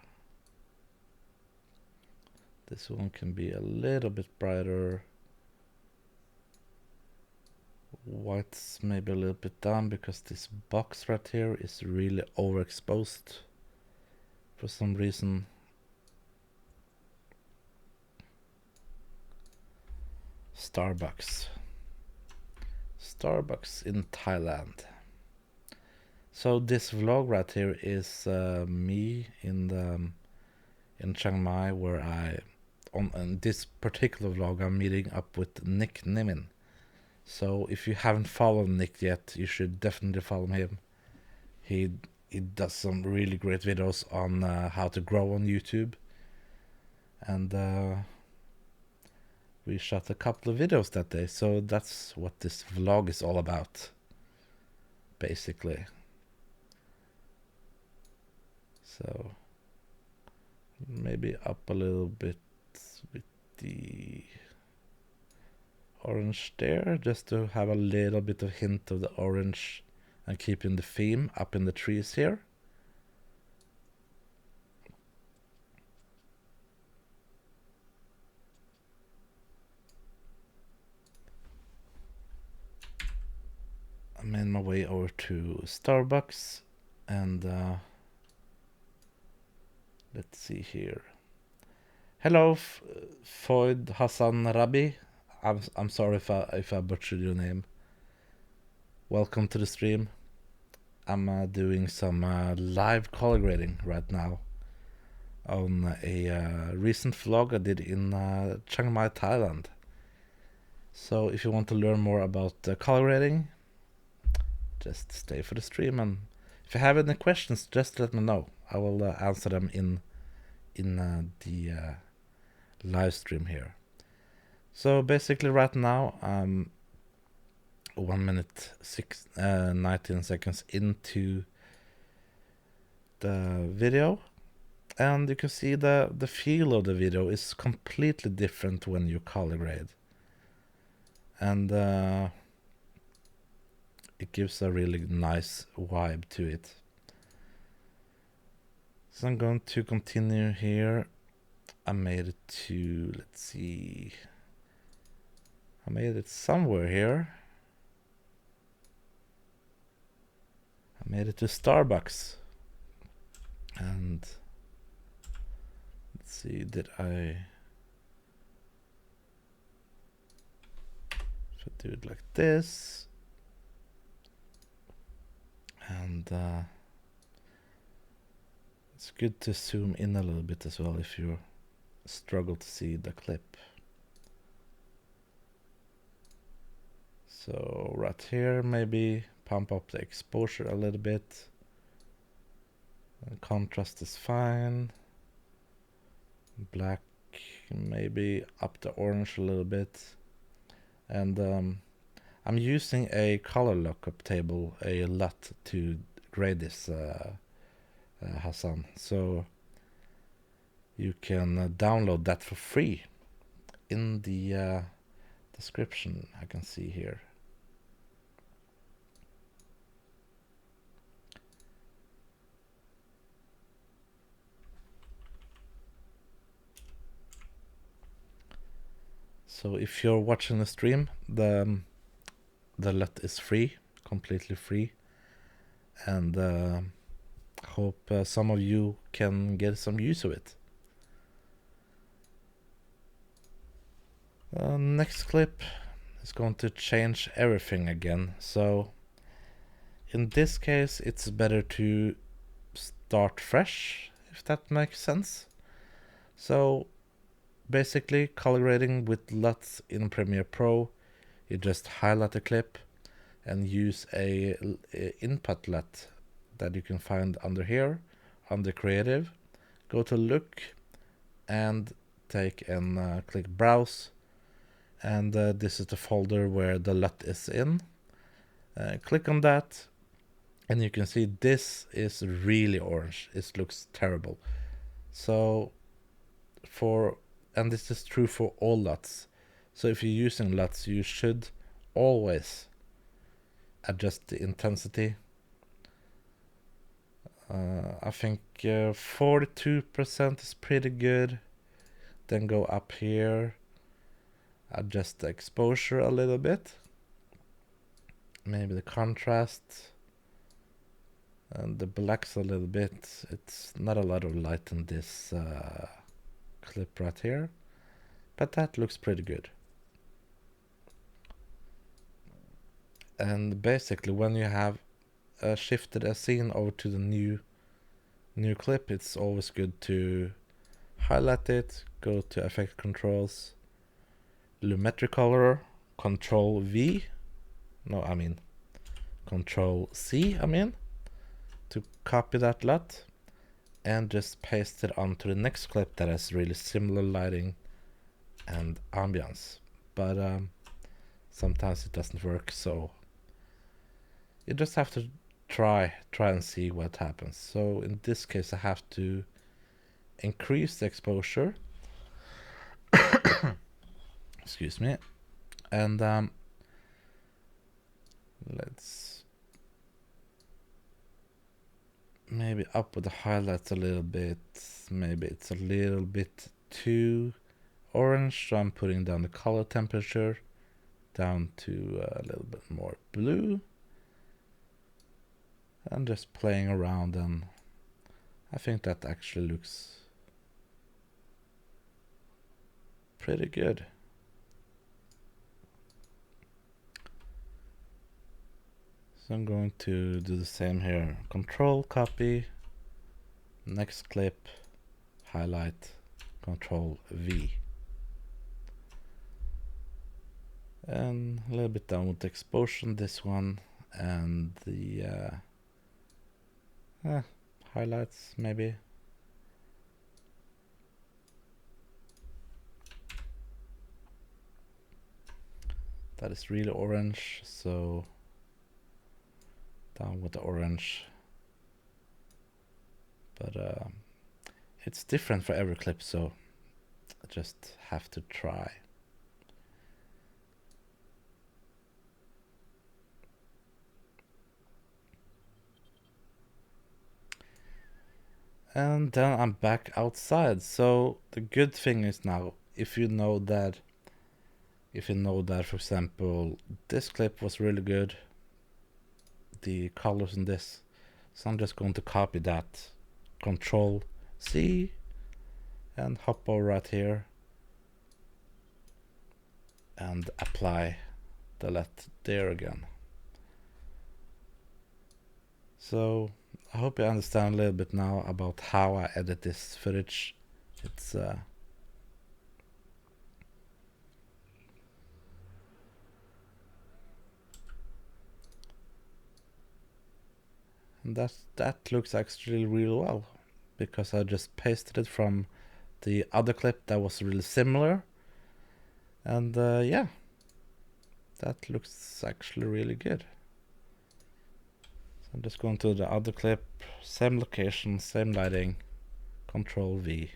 This one can be a little bit brighter. Whites maybe a little bit down because this box right here is really overexposed for some reason. Starbucks. Starbucks in Thailand. So this vlog right here is me in Chiang Mai, where on this particular vlog I'm meeting up with Nick Nimin. So if you haven't followed Nick yet, you should definitely follow him. He does some really great videos on how to grow on YouTube, and we shot a couple of videos that day. So that's what this vlog is all about, basically. So maybe up a little bit with the orange there, just to have a little bit of hint of the orange and keeping the theme up in the trees here. I made my way over to Starbucks, and let's see here. Hello, Foyd Hassan Rabi. I'm sorry if I butchered your name. Welcome to the stream. I'm doing some live color grading right now on a recent vlog I did in Chiang Mai, Thailand. So if you want to learn more about color grading, just stay for the stream, and if you have any questions, just let me know. I will answer them in the live stream here. So basically right now I'm 1 minute 19 seconds into the video, and you can see the feel of the video is completely different when you color grade, and it gives a really nice vibe to it. So I'm going to continue here. I made it to, let's see, I made it somewhere here. I made it to Starbucks, and let's see, if I do it like this, and it's good to zoom in a little bit as well if you struggle to see the clip. So right here, maybe pump up the exposure a little bit. And contrast is fine. Black, maybe up the orange a little bit. And I'm using a color lookup table, a LUT, to grade this, Hassan. So you can download that for free in the description. I can see here. So if you're watching the stream, the LUT is free, completely free, and hope some of you can get some use of it. Next clip is going to change everything again. So in this case, it's better to start fresh, if that makes sense. So basically, color grading with LUTs in Premiere Pro, you just highlight a clip and use a input LUT that you can find under here, under Creative. Go to Look and take and click Browse, and this is the folder where the LUT is in. Click on that, and you can see this is really orange. It looks terrible. So and this is true for all LUTs. So if you're using LUTs, you should always adjust the intensity. I think 42% is pretty good. Then go up here, adjust the exposure a little bit, maybe the contrast, and the blacks a little bit. It's not a lot of light in this clip right here, but that looks pretty good. And basically when you have shifted a scene over to the new clip, it's always good to highlight it, go to effect controls, lumetri color, control V, no I mean control C, to copy that LUT and just paste it onto the next clip that has really similar lighting and ambience. But sometimes it doesn't work, so you just have to try and see what happens. So in this case I have to increase the exposure excuse me, and let's maybe up with the highlights a little bit. Maybe it's a little bit too orange, so I'm putting down the color temperature down to a little bit more blue and just playing around, and I think that actually looks pretty good. So I'm going to do the same here. Control, copy, next clip, highlight, control V. And a little bit down with the exposure, this one, and the highlights maybe. That is really orange, so down with the orange. But it's different for every clip, so I just have to try. And then I'm back outside. So the good thing is now, if you know that, for example, this clip was really good, the colors in this, so I'm just going to copy that, Control C, and hop over right here and apply the LUT there again. So I hope you understand a little bit now about how I edit this footage. It's and that looks actually really well, because I just pasted it from the other clip that was really similar, and yeah, that looks actually really good. So I'm just going to the other clip, same location, same lighting, Control V,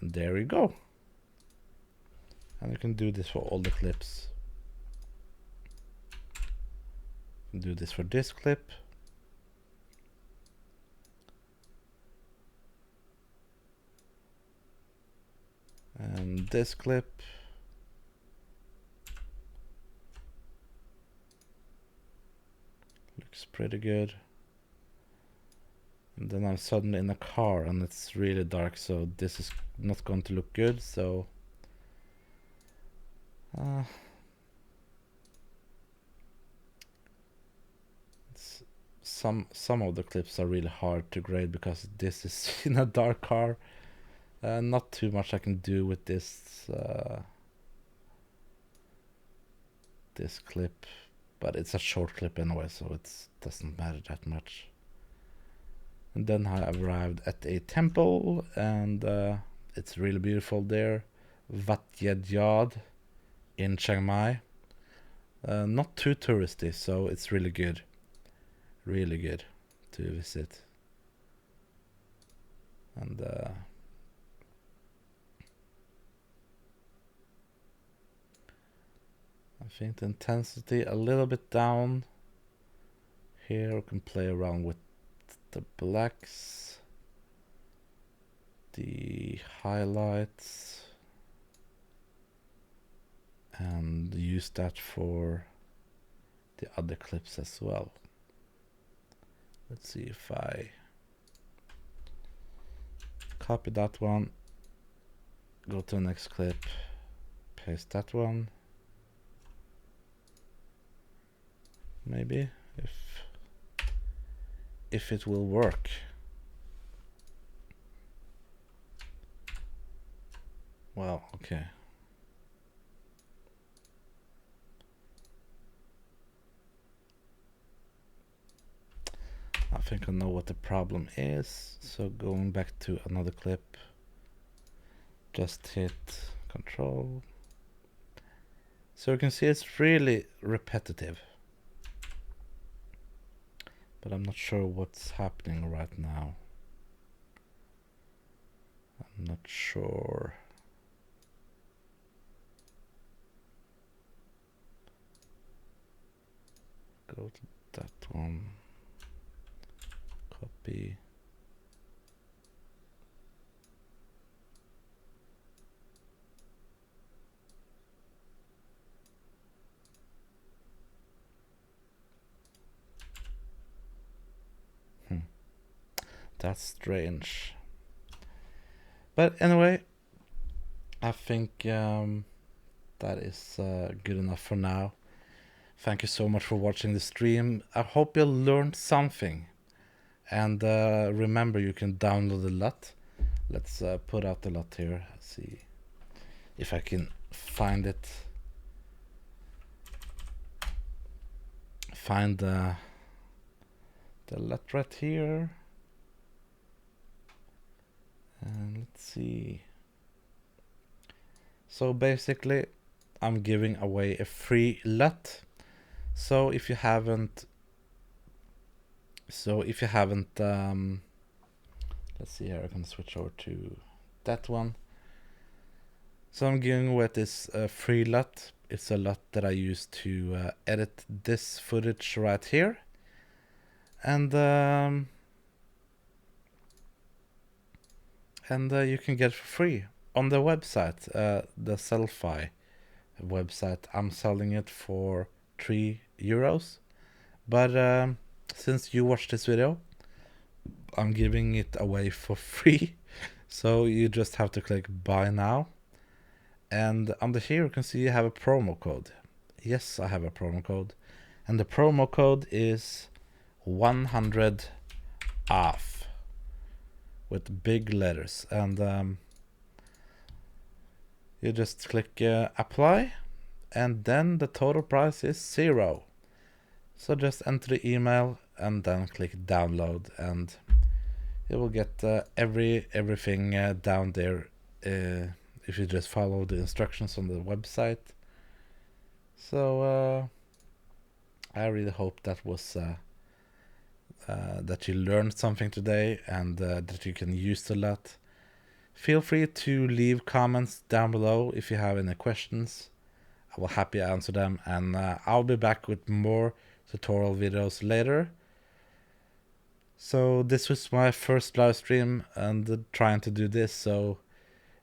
and there you go. And you can do this for all the clips. You can do this for this clip. And this clip. Looks pretty good. And then I'm suddenly in a car and it's really dark, so this is not going to look good, so some of the clips are really hard to grade because this is in a dark car. Not too much I can do with this this clip, but it's a short clip anyway, so it doesn't matter that much. And then I arrived at a temple, and it's really beautiful there, Wat Yad in Chiang Mai. Not too touristy, so it's really good to visit. And I think the intensity a little bit down. Here we can play around with the blacks, the highlights, and use that for the other clips as well. Let's see if I copy that one, go to the next clip, paste that one, Maybe if it will work. Well, okay. I think I know what the problem is. So going back to another clip, just hit Control. So you can see it's really repetitive. But I'm not sure what's happening right now. I'm not sure. Go to that one. Copy. That's strange. But anyway, I think that is good enough for now. Thank you so much for watching the stream. I hope you learned something. And remember, you can download the LUT. Let's put out the LUT here. See if I can find it. Find the LUT right here. And let's see. So basically, I'm giving away a free LUT. So if you haven't, let's see here, I can switch over to that one. So I'm giving away this free LUT. It's a LUT that I use to edit this footage right here. And you can get it for free on the website, the Selfie website. I'm selling it for €3. But since you watched this video, I'm giving it away for free. So you just have to click buy now. And under here you can see you have a promo code. Yes, I have a promo code. And the promo code is 100 off with big letters. And you just click apply, and then the total price is 0. So just enter the email and then click download, and you will get everything down there if you just follow the instructions on the website. So I really hope that was that you learned something today, and that you can use the LUT. Feel free to leave comments down below if you have any questions. I will happily answer them, and I'll be back with more tutorial videos later. So this was my first live stream and trying to do this, so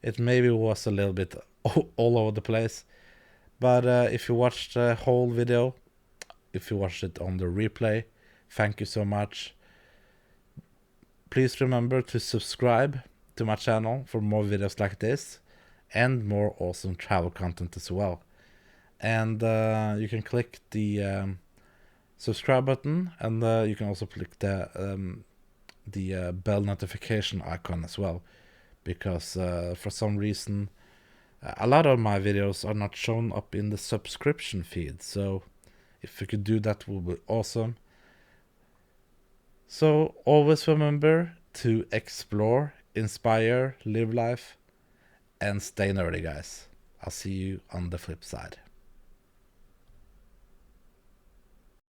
it maybe was a little bit all over the place. But if you watched the whole video, if you watched it on the replay, thank you so much. Please remember to subscribe to my channel for more videos like this and more awesome travel content as well. And you can click the subscribe button, and you can also click the bell notification icon as well, because for some reason a lot of my videos are not shown up in the subscription feed. So if you could do that, would be awesome. So always remember to explore, inspire, live life, and stay nerdy, guys. I'll see you on the flip side.